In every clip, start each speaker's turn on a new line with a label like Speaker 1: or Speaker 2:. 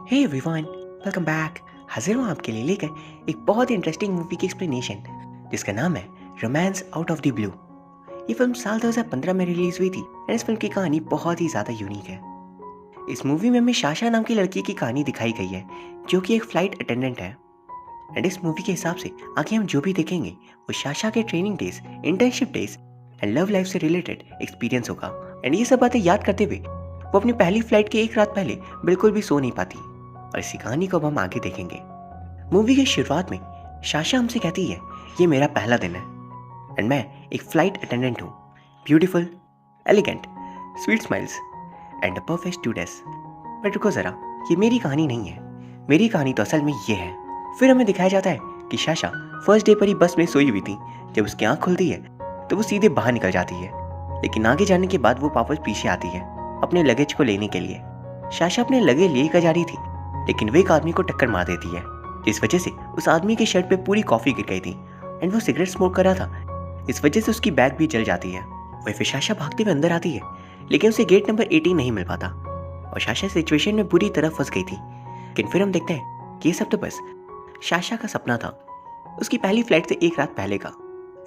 Speaker 1: Hey everyone, welcome back. हाजिर हूँ आपके लिए लेकर एक बहुत इंटरेस्टिंग मूवी की एक्सप्लेनेशन जिसका नाम है romance out of the blue. ये फिल्म साल 2015 में रिलीज हुई थी और इस फिल्म की कहानी बहुत ही ज़्यादा यूनिक है। इस मूवी में हमें साशा नाम की लड़की की कहानी दिखाई गई है जो कि एक फ्लाइट अटेंडेंट है। एंड इस मूवी के हिसाब से आगे हम जो भी देखेंगे वो साशा के training days, internship days and love life से रिलेटेड एक्सपीरियंस होगा। एंड ये सब बातें याद करते हुए वो अपनी पहली फ्लाइट के एक रात पहले बिल्कुल भी सो नहीं पाती और इसी कहानी को अब हम आगे देखेंगे। मूवी की शुरुआत में साशा हमसे कहती है ये मेरा पहला दिन है एंड मैं एक फ्लाइट अटेंडेंट हूँ। Beautiful, elegant, sweet smiles and a perfect students. But रुको ज़रा, ये मेरी कहानी नहीं है। मेरी कहानी तो असल में ये है। फिर हमें दिखाया जाता है कि साशा फर्स्ट डे पर ही बस में सोई हुई थी। जब उसकी आँख खुलती है तो वो सीधे बाहर निकल जाती है, लेकिन आगे जाने के बाद वो वापस पीछे आती है अपने लगेज को लेने के लिए। साशा अपने लगेज लेकर जा रही थी लेकिन वो एक आदमी को टक्कर मार देती है, जिस वजह से उस आदमी के शर्ट पे पूरी कॉफी गिर गई थी एंड वो सिगरेट स्मोक कर रहा था। इस वजह से उसकी बैग भी जल जाती है। वही फिर साशा भागते हुए अंदर आती है लेकिन उसे गेट नंबर 18 नहीं मिल पाता और साशा सिचुएशन में बुरी तरह फंस गई थी। लेकिन फिर हम देखते हैं कि ये सब तो बस साशा का सपना था, उसकी पहली फ्लाइट से एक रात पहले का।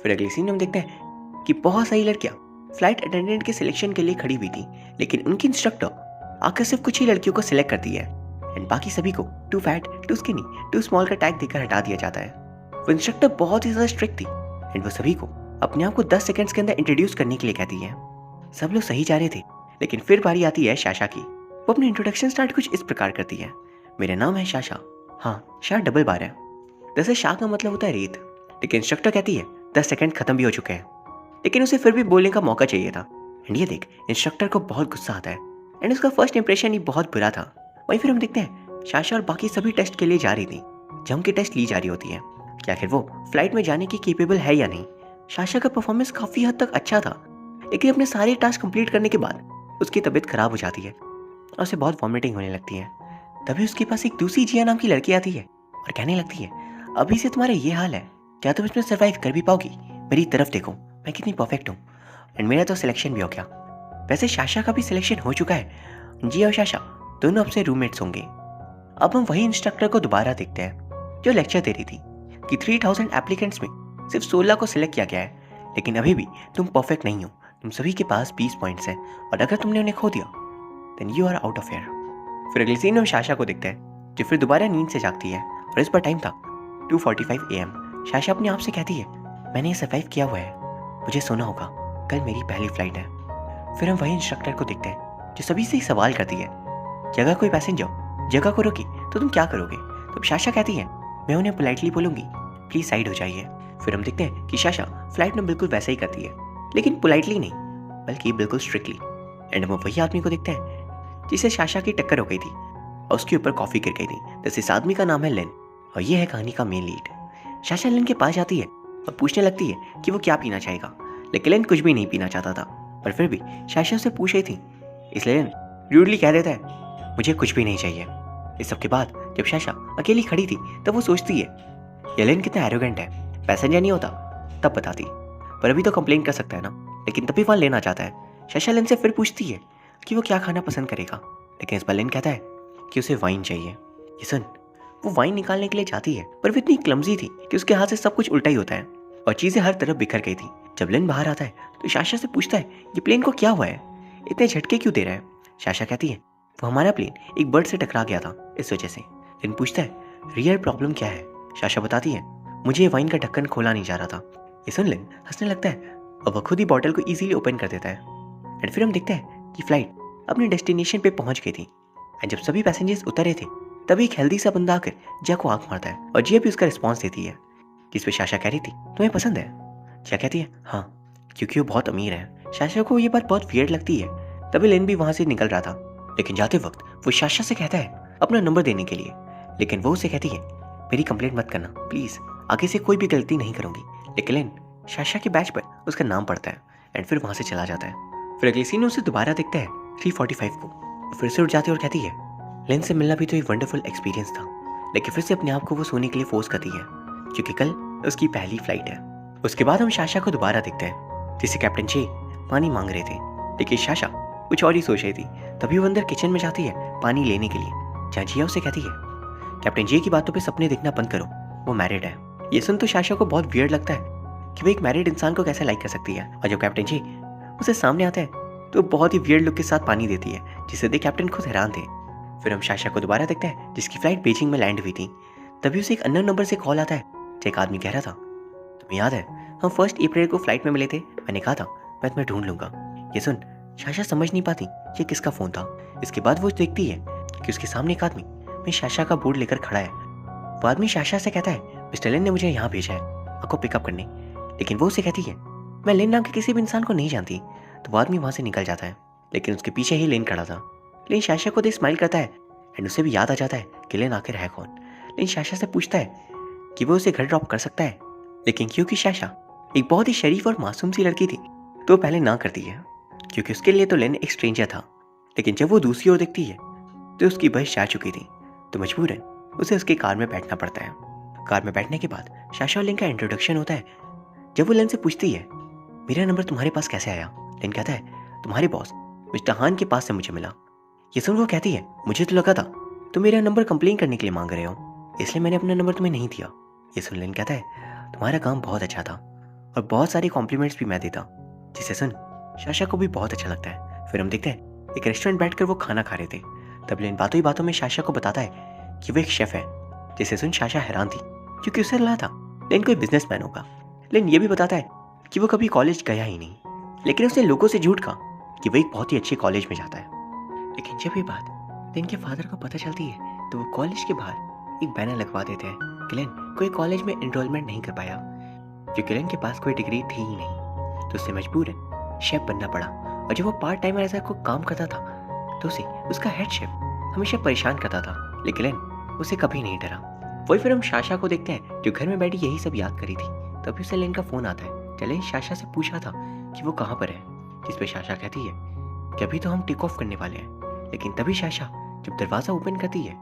Speaker 1: फिर अगले सीन में हम देखते हैं कि बहुत सारी लड़कियां फ्लाइट अटेंडेंट के सिलेक्शन के लिए खड़ी हुई थी, लेकिन उनकी इंस्ट्रक्टर आकर सिर्फ कुछ ही लड़कियों को सिलेक्ट करती है एंड बाकी सभी को too fat, too skinny, too small का टैग देकर हटा दिया जाता है। वो इंस्ट्रक्टर बहुत ही ज़्यादा स्ट्रिक्ट थी एंड वो सभी को अपने आप को 10 सेकंड्स के अंदर इंट्रोड्यूस करने के लिए कहती है। सब लोग सही जा रहे थे लेकिन फिर बारी आती है साशा की। वो अपनी इंट्रोडक्शन स्टार्ट कुछ इस प्रकार करती है, मेरा नाम है साशा। हाँ, शाह डबल बार है। दरअसल शाह का मतलब होता है रेत। लेकिन इंस्ट्रक्टर कहती है 10 सेकंड खत्म भी हो चुके हैं, लेकिन उसे फिर भी बोलने का मौका चाहिए था। एंड ये देख इंस्ट्रक्टर को बहुत गुस्सा आता है एंड उसका फर्स्ट इंप्रेशन ही बहुत बुरा था। वहीं फिर हम देखते हैं साशा और बाकी सभी टेस्ट के लिए जा रही थी, जम के टेस्ट ली जा रही होती है कि आखिर वो फ्लाइट में जाने की केपेबल है या नहीं। साशा का परफॉर्मेंस काफ़ी हद तक अच्छा था, लेकिन अपने सारे टास्क कंप्लीट करने के बाद उसकी तबीयत खराब हो जाती है और उसे बहुत वॉमिटिंग होने लगती है। तभी उसके पास एक दूसरी जिया नाम की लड़की आती है और कहने लगती है अभी से तुम्हारा ये हाल है, क्या तुम इसमें सर्वाइव कर भी पाओगी? मेरी तरफ देखो, मैं कितनी परफेक्ट हूँ एंड मेरा तो सिलेक्शन भी हो गया। वैसे साशा का भी सिलेक्शन हो चुका है। जिया और साशा दोनों अब से रूममेट्स होंगे। अब हम वही इंस्ट्रक्टर को दोबारा देखते हैं जो लेक्चर दे रही थी कि 3000 एप्लीकेंट्स में सिर्फ 16 को सिलेक्ट किया गया है, लेकिन अभी भी तुम परफेक्ट नहीं हो। तुम सभी के पास 20 पॉइंट्स हैं और अगर तुमने उन्हें खो दिया then you are out of air. फिर अगले सीन में हम साशा को देखते हैं जो फिर दोबारा नींद से जागती है और इस पर टाइम था 2:45 AM। साशा अपने आप से कहती है मैंने ये सर्वाइव किया हुआ है, मुझे सोना होगा, कल मेरी पहली फ्लाइट है। फिर हम वही इंस्ट्रक्टर को देखते हैं जो सभी से एक सवाल करती है कि अगर कोई पैसेंजर जगह को रोके तो तुम क्या करोगे? तो साशा कहती है मैं उन्हें पोलाइटली बोलूंगी प्लीज साइड हो जाइए। फिर हम देखते हैं कि साशा फ्लाइट में बिल्कुल वैसा ही करती है, लेकिन पोलाइटली नहीं बल्कि बिल्कुल स्ट्रिक्टली। एंड हम वही आदमी को देखते हैं जिसे साशा की टक्कर हो गई थी और उसके ऊपर कॉफी गिर गई थी। जैसे इस आदमी का नाम है लेन और ये है कहानी का मेन लीड। साशा लेन के पास जाती है और पूछने लगती है कि वो क्या पीना चाहेगा, लेकिन लेन कुछ भी नहीं पीना चाहता था, पर फिर भी साशा से पूछ रही थी, इसलिए लेन रूडली कह देता है मुझे कुछ भी नहीं चाहिए। इस सब के बाद जब साशा अकेली खड़ी थी तब वो सोचती है ये लेन कितना एरोगेंट है, पैसेंजर नहीं होता तब बताती, पर अभी तो कंप्लेन कर सकता है ना। लेकिन तभी वहाँ लेन आ जाता है। साशा लेन से फिर पूछती है कि वो क्या खाना पसंद करेगा, लेकिन इस पर लेन कहता है कि उसे वाइन चाहिए। ये सुन वो वाइन निकालने के लिए जाती है, पर वो इतनी क्लमजी थी कि उसके हाथ से सब कुछ उल्टा ही होता है और चीजें हर तरफ बिखर गई थी। जब लेन बाहर आता है तो साशा से पूछता है ये प्लेन को क्या हुआ है, इतने झटके क्यों दे रहा है? साशा कहती है वो हमारा प्लेन एक बर्ड से टकरा गया था इस वजह से। लेन पूछता है रियल प्रॉब्लम क्या है? साशा बताती है मुझे वाइन का ढक्कन खोला नहीं जा रहा था। ये सुन लेन हंसने लगता है और वह खुद ही बॉटल को इजीली ओपन कर देता है। एंड फिर हम देखते हैं कि फ्लाइट अपने डेस्टिनेशन पे पहुंच गई थी एंड जब सभी पैसेंजर्स उतरे थे तभी एक हेल्दी सा बंदा आकर जिया को आंख मारता है और जिया भी उसका रिस्पॉन्स देती है, जिस पे साशा कह रही थी तुम्हें पसंद है? जिया कहती है हाँ, क्योंकि वो बहुत अमीर है। साशा को ये बात बहुत वियर्ड लगती है। तभी लेन भी वहां से निकल रहा था, लेकिन जाते वक्त वो साशा से कहता है अपना नंबर देने के लिए, लेकिन वो उसे कहती है मेरी कंप्लेंट मत करना प्लीज, आगे से कोई भी गलती नहीं करूंगी। लेकिन लेन साशा के बैच पर उसका नाम पड़ता है एंड फिर वहां से चला जाता है। फिर अगले सीन में उसे दोबारा देखता है 3:45 को, फिर से उठ जाती है और कहती है लेन से मिलना भी तो एक वंडरफुल एक्सपीरियंस था, लेकिन फिर से अपने आप को वो सोने के लिए फोर्स करती है क्योंकि कल उसकी पहली फ्लाइट है। उसके बाद हम साशा को दोबारा देखते हैं जिसे कैप्टन चे पानी मांग रहे थे, लेकिन साशा कुछ और ही सोच रही थी। तभी वो अंदर किचन में जाती है पानी लेने के लिए जहाँ जिया उसे कहती है कैप्टन जे की बातों पे सपने देखना बंद करो, वो मैरिड है। ये सुन तो साशा को बहुत वियर्ड लगता है कि वो एक मैरिड इंसान को कैसे लाइक कर सकती है, और जब कैप्टन जे उसे सामने आता है तो बहुत ही वियर्ड लुक के साथ पानी देती है, जिसे देख कैप्टन खुद हैरान थे। फिर हम साशा को दोबारा देखते हैं जिसकी फ्लाइट बीजिंग में लैंड हुई थी। तभी उसे एक अननोन नंबर से कॉल आता है। एक आदमी कह रहा था, तुम्हें याद है हम 1 अप्रैल को फ्लाइट में मिले थे, मैंने कहा था मैं तुम्हें ढूंढ लूंगा। ये सुन साशा समझ नहीं पाती ये किसका फोन था। इसके बाद वो देखती है कि उसके सामने एक आदमी मैं साशा का बोर्ड लेकर खड़ा है। वो आदमी साशा से कहता है मिस्टर लिन ने मुझे यहाँ भेजा है आपको पिकअप करने, लेकिन वो उसे कहती है मैं लिन नाम के किसी भी इंसान को नहीं जानती। तो वो आदमी वहां से निकल जाता है, लेकिन उसके पीछे ही लिन खड़ा था। लिन साशा को देख स्माइल करता है एंड उसे भी याद आ जाता है कि लिन आखिर है कौन। लिन साशा से पूछता है कि वो उसे घर ड्रॉप कर सकता है, लेकिन क्योंकि साशा एक बहुत ही शरीफ और मासूम सी लड़की थी तो पहले ना करती है, क्योंकि उसके लिए तो लिन एक स्ट्रेंजर था। लेकिन जब वो दूसरी ओर देखती है तो उसकी बस जा चुकी थी, तो मजबूरन उसे उसकी कार में बैठना पड़ता है। कार में बैठने के बाद साशा और लिन का इंट्रोडक्शन होता है। जब वो लिन से पूछती है मेरा नंबर तुम्हारे पास कैसे आया, लिन कहता है तुम्हारे बॉस मिस्टर हान के पास से मुझे मिला। ये सुन वो कहती है मुझे तो लगा था तुम मेरा नंबर कंप्लेन करने के लिए मांग रहे हो, इसलिए मैंने अपना नंबर तुम्हें नहीं दिया। ये सुन लिन कहता है तुम्हारा काम बहुत अच्छा था और बहुत सारे कॉम्प्लीमेंट्स भी मैं देता, जिसे सुन साशा को भी बहुत अच्छा लगता है। फिर हम देखते हैं एक रेस्टोरेंट बैठकर वो खाना खा रहे थे। तब लिन बातों ही बातों में साशा को बताता है कि वो एक शेफ है, जिसे सुन साशा हैरान थी क्योंकि उसे लगा था लिन कोई बिजनेसमैन होगा। लिन ये भी बताता है कि वो कभी कॉलेज गया ही नहीं, लेकिन उसने लोगों से झूठ कहा कि वो एक बहुत ही अच्छे कॉलेज में जाता है। लेकिन जब ये बात लिन के फादर को पता चलती है तो वो कॉलेज के बाहर एक बैनर लगवा देते हैं कि लिन कोई कॉलेज में एनरोलमेंट नहीं कर पाया, क्योंकि लिन के पास कोई डिग्री थी ही नहीं, तो उसे मजबूरन शेफ बनना पड़ा। और जब वो पार्ट टाइमर ऐसा को काम करता था तो उसे उसका हेड शेफ हमेशा परेशान करता था, लेकिन लिन उसे कभी नहीं डरा। वही फिर हम साशा को देखते हैं जो घर में बैठी यही सब याद करी थी। तभी उसे लिन का फोन आता है। जब लिन साशा से पूछा था कि वो कहाँ पर है, जिस पे साशा कहती है कि अभी तो हम टेक ऑफ करने वाले हैं। लेकिन तभी साशा जब दरवाजा ओपन करती है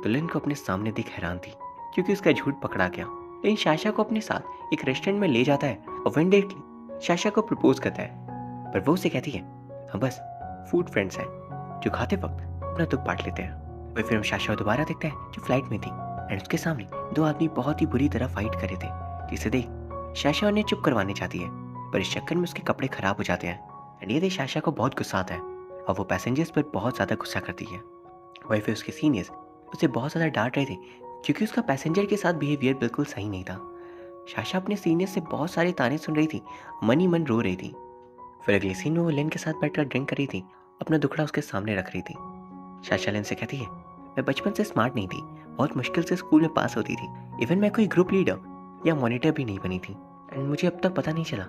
Speaker 1: तो लिन को अपने सामने देख हैरान थी, क्योंकि उसका झूठ पकड़ा गया। लिन साशा को अपने साथ एक रेस्टोरेंट में ले जाता है और वेंडेटली साशा को प्रपोज करता है, पर वो उसे कहती है हम बस फूड फ्रेंड्स हैं जो खाते वक्त अपना दुख बांट लेते हैं। वही फिर हम साशा दोबारा देखते हैं जो फ्लाइट में थी एंड उसके सामने दो आदमी बहुत ही बुरी तरह फाइट कर रहे थे, जिसे देख साशा उन्हें चुप करवाने चाहती है, पर इस चक्कर में उसके कपड़े खराब हो जाते हैं एंड ये देख साशा को बहुत गुस्सा आता है और वो पैसेंजर्स पर बहुत ज़्यादा गुस्सा करती है। वही फिर उसके सीनियर्स उसे बहुत ज़्यादा डांट रहे थे क्योंकि उसका पैसेंजर के साथ बिहेवियर बिल्कुल सही नहीं था। साशा अपने सीनियर्स से बहुत सारे ताने सुन रही थी, मन ही मन रो रही थी। फिर अगले सीन में वो लिन के साथ बैठकर ड्रिंक कर रही थी, अपना दुखड़ा उसके सामने रख रही थी। साशा लिन से कहती है मैं बचपन से स्मार्ट नहीं थी, बहुत मुश्किल से स्कूल में पास होती थी, इवन मैं कोई ग्रुप लीडर या मॉनिटर भी नहीं बनी थी एंड मुझे अब तक पता नहीं चला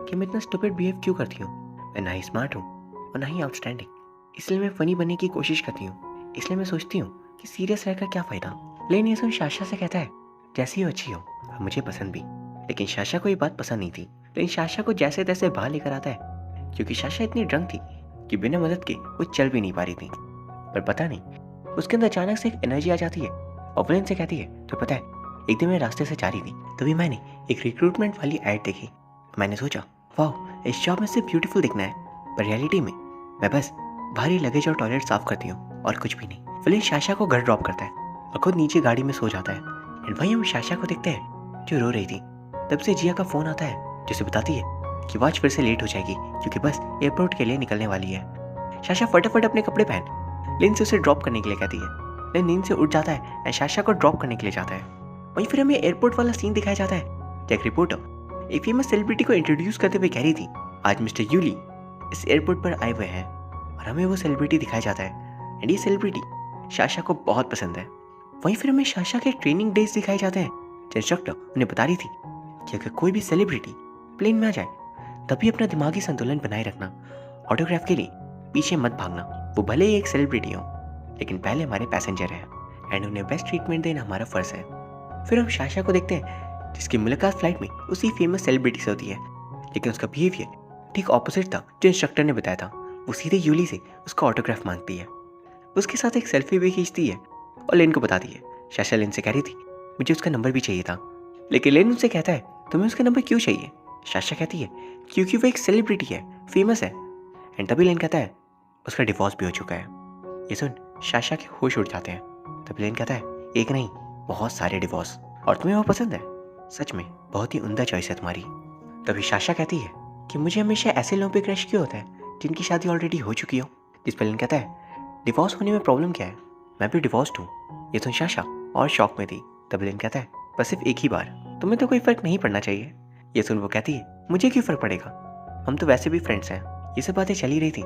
Speaker 1: कि मैं इतना स्टूपिड बिहेव क्यों करती हूँ। मैं ना ही स्मार्ट हूँ और ना ही आउटस्टैंडिंग, इसलिए मैं फनी बनने की कोशिश करती हूँ। इसलिए मैं सोचती हूँ कि सीरियस रहकर क्या फ़ायदा। लेकिन ये सुन साशा से कहता है जैसी हो अच्छी हो और मुझे पसंद भी। लेकिन साशा को ये बात पसंद नहीं थी, लेकिन साशा को जैसे तैसे बाहर लेकर आता है, क्योंकि साशा इतनी ड्रंक थी कि बिना मदद के वो चल भी नहीं पा रही थी। पर पता नहीं उसके अंदर अचानक से एक एनर्जी आ जाती है और लिन से कहती है तो पता है एक दिन मैं रास्ते से जा रही थी, तभी मैंने एक रिक्रूटमेंट वाली ऐड देखी। मैंने सोचा वाह इस जॉब में सिर्फ ब्यूटीफुल दिखना है, पर रियलिटी में मैं बस भारी लगेज और टॉयलेट साफ करती हूँ और कुछ भी नहीं। फिर साशा को घर ड्रॉप करता है और खुद नीचे गाड़ी में सो जाता है। एंड वहीं हम साशा को देखते हैं जो रो रही थी। तब से जिया का फोन आता है जिसे बताती है कि वॉच फिर से लेट हो जाएगी क्योंकि बस एयरपोर्ट के लिए निकलने वाली है। साशा फटाफट अपने कपड़े पहन लिन से उसे ड्रॉप करने के लिए कहती है। लिन नींद से उठ जाता है एंड साशा को ड्रॉप करने के लिए जाता है। वहीं फिर हमें एयरपोर्ट वाला सीन दिखाया जाता है। एक रिपोर्टर एक फेमस सेलिब्रिटी को इंट्रोड्यूस करते हुए कह रही थी आज मिस्टर यूली इस एयरपोर्ट पर आए हुए हैं, और हमें वो सेलिब्रिटी दिखाया जाता है एंड ये सेलिब्रिटी साशा को बहुत पसंद है। वहीं फिर हमें साशा के ट्रेनिंग डेज दिखाए जाते हैं। इंस्ट्रक्टर उन्हें बता रही थी कि अगर कोई भी सेलिब्रिटी प्लेन में आ जाए तभी अपना दिमागी संतुलन बनाए रखना, ऑटोग्राफ के लिए पीछे मत भागना, वो भले ही एक सेलिब्रिटी हो लेकिन पहले हमारे पैसेंजर हैं एंड उन्हें बेस्ट ट्रीटमेंट देना हमारा फर्ज है। फिर हम साशा को देखते हैं जिसकी मुलाकात फ्लाइट में उसी फेमस सेलिब्रिटी से होती है, लेकिन उसका बिहेवियर ठीक ऑपोजिट था जो इंस्ट्रक्टर ने बताया था। वो सीधे यूली से उसका ऑटोग्राफ मांगती है, उसके साथ एक सेल्फी भी खींचती है और लिन को बताती है। साशा लिन से कह रही थी मुझे उसका नंबर भी चाहिए था, लेकिन लिन उनसे कहता है तुम्हें उसका नंबर क्यों चाहिए। साशा कहती है क्योंकि वो एक सेलिब्रिटी है, फेमस है। एंड तभी लिन कहता है उसका डिवोर्स भी हो चुका है। ये सुन साशा के होश उड़ जाते हैं तब लेन कहता है, एक नहीं बहुत सारे डिवोर्स, और तुम्हें वो पसंद है? सच में बहुत ही उम्दा चॉइस है तुम्हारी। तभी साशा कहती है कि मुझे हमेशा ऐसे लोगों पे क्रश क्यों होता है जिनकी शादी ऑलरेडी हो चुकी हो। जिस पर लेन कहता है, डिवोर्स होने में प्रॉब्लम क्या है, मैं भी डिवोर्स्ड हूँ। ये सुन साशा और शॉक में थी। तब लेन कहता है, बस सिर्फ एक ही बार, तुम्हें तो कोई फर्क नहीं पड़ना चाहिए। ये सुन वो कहती है, मुझे क्यों फर्क पड़ेगा, हम तो वैसे भी फ्रेंड्स हैं। ये सब बातें चली रही थी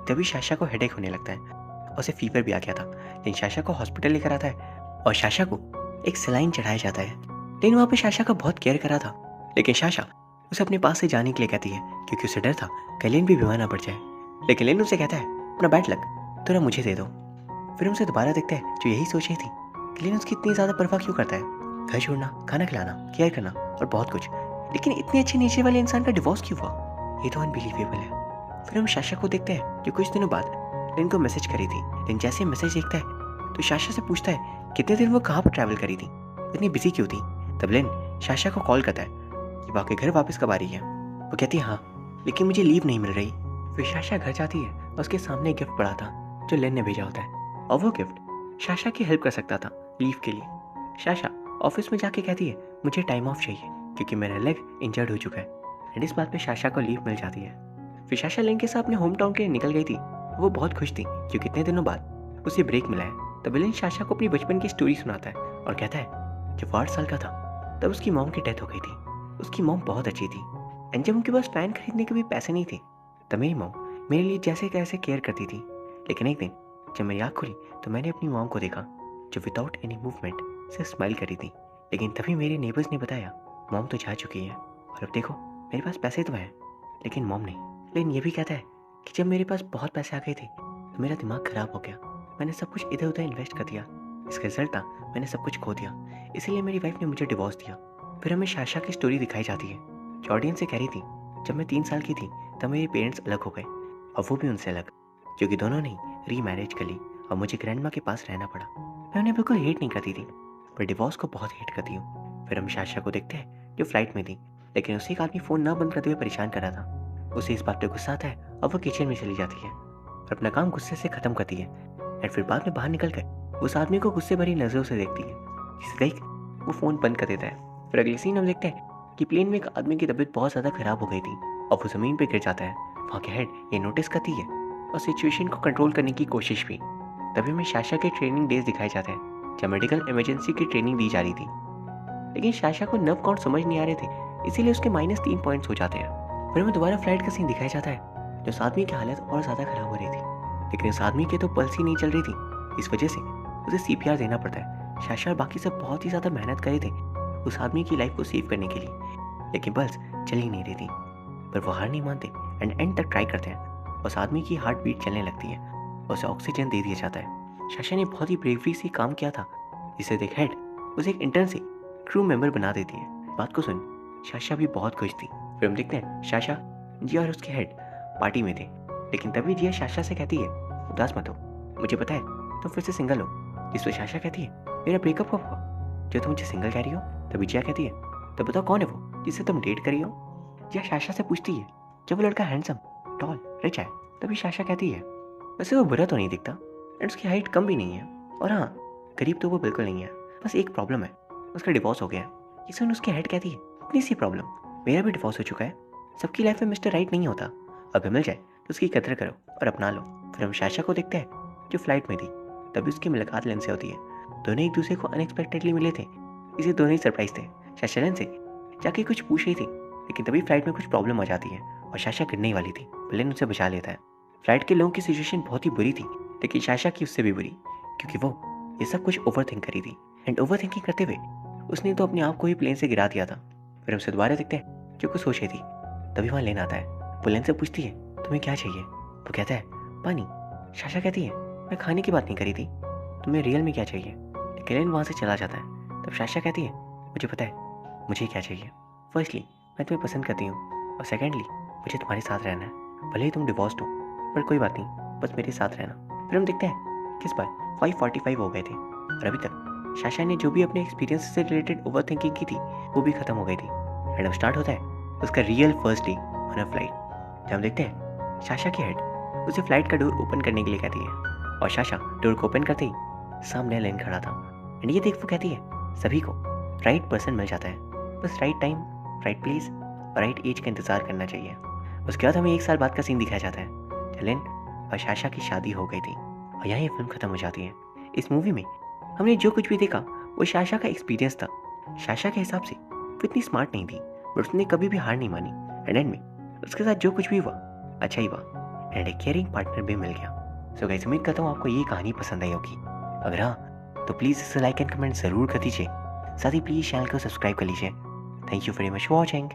Speaker 1: तभी साशा को हेडेक होने लगता है और उसे फीवर भी आ गया था। लेकिन साशा को हॉस्पिटल लेकर आता है और साशा को एक सलाइन चढ़ाया जाता है। लेकिन वहाँ पे साशा का बहुत केयर करा था, लेकिन साशा उसे अपने पास से जाने के लिए कहती है क्योंकि उसे डर था कि लेन भी बीमार ना पड़ जाए। लेकिन लेन उसे कहता है, अपना बैड लक थोड़ा मुझे दे दो। फिर उसे दोबारा देखता है जो यही सोच रही थी कि लेन उसकी इतनी ज़्यादा परवाह क्यों करता है, घर छोड़ना, खाना खिलाना, केयर करना और बहुत कुछ, लेकिन इतने अच्छे नेचर वाले इंसान का डिवोर्स क्यों हुआ, ये तो अनबिलीवेबल है। फिर हम साशा को देखते हैं जो कुछ दिनों बाद लेन को मैसेज करी थी। लेकिन जैसे मैसेज देखता है तो साशा से पूछता है कितने दिन वो कहाँ पर ट्रैवल करी थी, इतनी बिजी क्यों थी। तब लेन साशा को कॉल करता है कि वाकई घर वापस कब आ रही है। वो कहती है हाँ, लेकिन मुझे लीव नहीं मिल रही। फिर साशा घर जाती है और उसके सामने गिफ्ट पड़ा था जो लेन ने भेजा होता है और वो गिफ्ट साशा की हेल्प कर सकता था लीव के लिए। साशा ऑफिस में जाके कहती है मुझे टाइम ऑफ चाहिए क्योंकि मेरा लेग इंजर्ड हो चुका है। एंड इस बात पे साशा को लीव मिल जाती है। फिर साशा लेन के साथ अपने होम टाउन के लिए निकल गई थी। वो बहुत खुश थी क्योंकि इतने दिनों बाद उसे ब्रेक मिला है। तब लेन साशा को अपनी बचपन की स्टोरी सुनाता है और कहता है जब वो 8 साल का था तब उसकी मॉम की डेथ हो गई थी। उसकी मॉम बहुत अच्छी थी एंड जब उनके पास फैन खरीदने के भी पैसे नहीं थे तब मेरी मॉम मेरे लिए जैसे कैसे केयर करती थी। लेकिन एक दिन जब मेरी आँख खुली तो मैंने अपनी मॉम को देखा जो विदाउट एनी मूवमेंट सिर्फ स्माइल करी थी। लेकिन तभी मेरे नेबर्स ने बताया मॉम तो जा चुकी है और अब देखो मेरे पास पैसे तो हैं लेकिन मॉम नहीं। लेकिन ये भी कहता है कि जब मेरे पास बहुत पैसे आ गए थे तो मेरा दिमाग खराब हो गया, मैंने सब कुछ इधर उधर इन्वेस्ट कर दिया, इसका रिजल्ट था मैंने सब कुछ खो दिया, इसीलिए मेरी वाइफ ने मुझे डिवोर्स दिया। फिर हमें साशा की स्टोरी दिखाई जाती है जो ऑडियंस से कह रही थी जब मैं 3 साल की थी तब मेरे पेरेंट्स अलग हो गए और वो भी उनसे अलग, क्योंकि दोनों ने री मैरिज कर ली और मुझे ग्रैंड माँ के पास रहना पड़ा। मैं उन्हें बिल्कुल हेट नहीं करती थी पर डिवोर्स को बहुत हेट करती हूँ। फिर हम साशा को देखते हैं जो फ्लाइट में थी लेकिन उसे एक आदमी फ़ोन ना बंद करते हुए परेशान कर रहा था। उसे इस बात पे गुस्सा आता है और वो किचन में चली जाती है और अपना काम गुस्से से ख़त्म करती है। एंड फिर बाद में बाहर निकल कर उस आदमी को गुस्से भरी नज़रों से देखती है, जिसे देख वो फ़ोन बंद कर देता है। फिर अगले सीन हम देखते हैं कि प्लेन में एक आदमी की तबीयत बहुत ज़्यादा ख़राब हो गई थी और वो ज़मीन पर गिर जाता है। वहाँ के हेड ये नोटिस करती है और सिचुएशन को कंट्रोल करने की कोशिश भी। तभी हमें साशा के ट्रेनिंग डेज दिखाए जाते हैं जब मेडिकल इमरजेंसी की ट्रेनिंग दी जा रही थी। लेकिन साशा को नर्व काउंट समझ नहीं आ रहे थे इसीलिए उसके -3 पॉइंट्स हो जाते हैं। फिर हमें दोबारा फ्लाइट का सीन दिखाया जाता है जो उस आदमी की हालत और ज़्यादा ख़राब हो रही थी, लेकिन उस आदमी के तो पल्स ही नहीं चल रही थी, इस वजह से उसे CPR देना पड़ता है। साशा और बाकी सब बहुत ही ज़्यादा मेहनत करे थे उस आदमी की लाइफ को सेव करने के लिए, लेकिन पल्स चल ही नहीं रही थी। पर वो हार नहीं मानते एंड एंड तक ट्राई करते हैं। उस आदमी की हार्ट बीट चलने लगती है और उसे ऑक्सीजन दे दिया जाता है। साशा ने बहुत ही ब्रेवरी से काम किया था, जिसे देख हेड उसे एक इंटर्न से क्रू मेंबर बना देती है। बात को सुन साशा भी बहुत खुश थी। फिर हम देखते हैं साशा, जिया और उसके हेड पार्टी में थे, लेकिन तभी जिया साशा से कहती है उदास मत हो, मुझे पता है तुम फिर से सिंगल हो। जिस पर साशा कहती है मेरा ब्रेकअप कब हुआ जो तुम मुझे सिंगल कह रही हो। तभी जिया कहती है तो बताओ कौन है वो जिससे तुम डेट करी हो। जिया साशा से पूछती है जब वो लड़का हैंडसम, टॉल, रिच है। तभी साशा कहती है वैसे वो बुरा तो नहीं दिखता एंड उसकी हाइट कम भी नहीं है, और हाँ गरीब तो वो बिल्कुल नहीं है, बस एक प्रॉब्लम है उसका डिवोर्स हो गया है। ये सुन उसके हेड कहती है इतनी सी प्रॉब्लम, मेरा भी डिवोर्स हो चुका है, सबकी लाइफ में मिस्टर राइट नहीं होता, अगर मिल जाए तो उसकी कदर करो और अपना लो। फिर हम साशा को देखते हैं जो फ्लाइट में थी, तभी उसकी मुलाकात लेन से होती है। दोनों एक दूसरे को अनएक्सपेक्टेडली मिले थे, इसे दोनों ही सरप्राइज थे। साशा लेन से जाके कुछ पूछ रही थी, लेकिन तभी फ्लाइट में कुछ प्रॉब्लम आ जाती है और साशा गिरने वाली थी, लेन उसे बचा लेता है। फ्लाइट के लोगों की सिचुएशन बहुत ही बुरी थी, लेकिन साशा की उससे भी बुरी, क्योंकि वो ये सब कुछ ओवर थिंक करी थी एंड ओवर थिंकिंग करते हुए उसने तो अपने आप को ही प्लेन से गिरा दिया था। फिर उसे दोबारा देखते हैं जो कुछ सोच रही थी, तभी वहाँ लेन आता है। वो लेन से पूछती है तुम्हें क्या चाहिए। वो कहता है पानी। साशा कहती है मैं खाने की बात नहीं करी थी, तुम्हें रियल में क्या चाहिए। लेकिन लेन वहाँ से चला जाता है। तब साशा कहती है मुझे पता है मुझे क्या चाहिए, फर्स्टली मैं तुम्हें पसंद करती हूँ और सेकेंडली मुझे तुम्हारे साथ रहना है, भले ही तुम डिवोर्स्ड हो पर कोई बात नहीं, बस मेरे साथ रहना। फिर हम देखते हैं किस बार 5:45 हो गए थे और अभी तक साशा ने जो भी अपने एक्सपीरियंस से रिलेटेड ओवर थिंकिंग की थी वो भी खत्म हो गई थी। एंड अब स्टार्ट होता है उसका real first day on a flight, जब हम देखते हैं साशा की हेड उसे फ्लाइट का डोर ओपन करने के लिए कहती है और साशा डोर को ओपन करते ही सामने एलेन खड़ा था एंड ये देख वो कहती है सभी को राइट पर्सन मिल जाता है, बस राइट टाइम, राइट प्लेस और राइट एज का इंतज़ार करना चाहिए। उसके बाद हमें 1 साल बाद का सीन दिखाया जाता है। एलेन और साशा की शादी हो गई थी और यहाँ ये फिल्म खत्म हो जाती है। इस मूवी में हमने जो कुछ भी देखा वो साशा का एक्सपीरियंस था। साशा के हिसाब से वो इतनी स्मार्ट नहीं थी बट उसने कभी भी हार नहीं मानी एंड एंड में उसके साथ जो कुछ भी हुआ अच्छा ही हुआ एंड एक केयरिंग पार्टनर भी मिल गया। सो गाइस, उम्मीद करता हूँ आपको ये कहानी पसंद आई होगी। अगर हाँ तो प्लीज़ इसे लाइक एंड कमेंट ज़रूर कर दीजिए। साथ ही प्लीज़ चैनल को सब्सक्राइब कर लीजिए। Thank you very much for watching.